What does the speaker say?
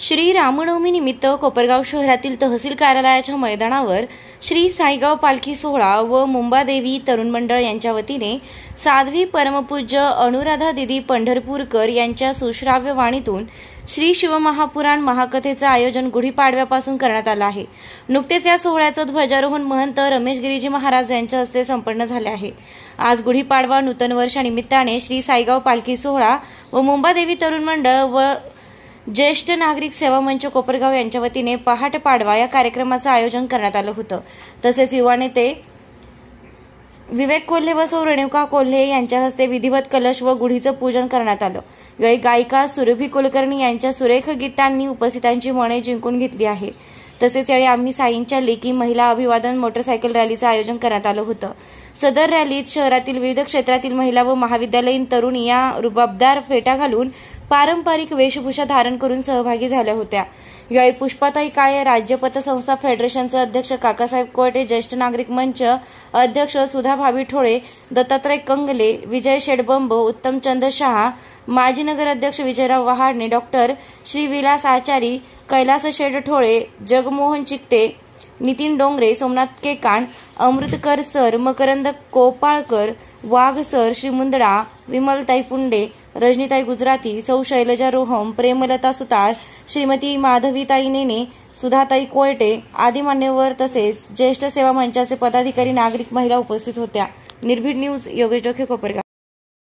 श्री रामनवमी निमित्त कोपरगाव शहरातील तहसील कार्यालयाच्या मैदानावर श्री साईगाव पालखी सोहळा व मुंबादेवी तरुण मंडळ यांच्या वतीने साध्वी परमपूज्य अनुराधा दिदी पंढरपूरकर यांच्या सुश्राव्य वाणीतून श्री शिवमहापुराण महाकथेचे आयोजन गुढीपाडव्यापासून करण्यात आले आहे। नुकतेच या सोहळ्याचे ध्वजारोहण महंत रमेश गिरीजी महाराज यांच्या हस्ते संपन्न झाले आहे। आज गुढीपाडवा नूतन वर्षानिमित्ताने श्री साईगाव पालखी सोहळा व मुंबादेवी तरुण मंडळ व ज्येष्ठ नागरिक सेवा मंच कोपरगाव यांच्या वतीने पहाट पाडवा या कार्यक्रमाचे आयोजन करण्यात आले होते। तसेच युवा नेते विवेक कोल्हे व सौ रेणुका कोल्हे यांच्या हस्ते विधिवत कलश व गुढीचे पूजन करण्यात आले। यावेळी गायिका सुरभी कुलकर्णी यांच्या सुरेख गीतांनी उपस्थितांची मने जिंकून घेतली आहे। तसेच यावेळी आम्ही साईंच्या लेकी महिला अभिवादन मोटरसायकल रॅलीचे आयोजन करण्यात आले होते। सदर रॅलीत शहरातील विविध क्षेत्रातील महिला व महाविद्यालयीन तरुण या रुबाबदार फेटा घालून पारंपरिक वेशभूषा धारण करून सहभागी झाल्या होत्या। यावेळी पुष्पाताई काळे, राज्य पतसंस्था फेडरेशनचे अध्यक्ष काकासाहेब कोयटे, ज्येष्ठ नागरिक मंच अध्यक्ष सुधा भाभी ठोळे, दत्तात्रय कंगले, विजय शेडबंब, उत्तमचंद शहा, माजी नगर अध्यक्ष विजयराव वहाडणे, डॉक्टर श्री विलास आचारी, कैलास शेड ठोळे, जगमोहन चिकटे, नितीन डोंगरे, सोमनाथ केकाण, अमृतकर सर, मकरंद कोपाळकर, वाघ सर, श्री मुंदडा, विमलताई पुंडे, रजनीताई गुजराती, सौ शैलजा रोहम, प्रेमलता सुतार, श्रीमती माधवीताई नेने, सुधाताई कोयटे आदी मान्यवर तसेच ज्येष्ठ सेवा मंचाचे पदाधिकारी, नागरिक, महिला उपस्थित होत्या। निर्भीड न्यूज, योगेश डोके, कोपरगाव।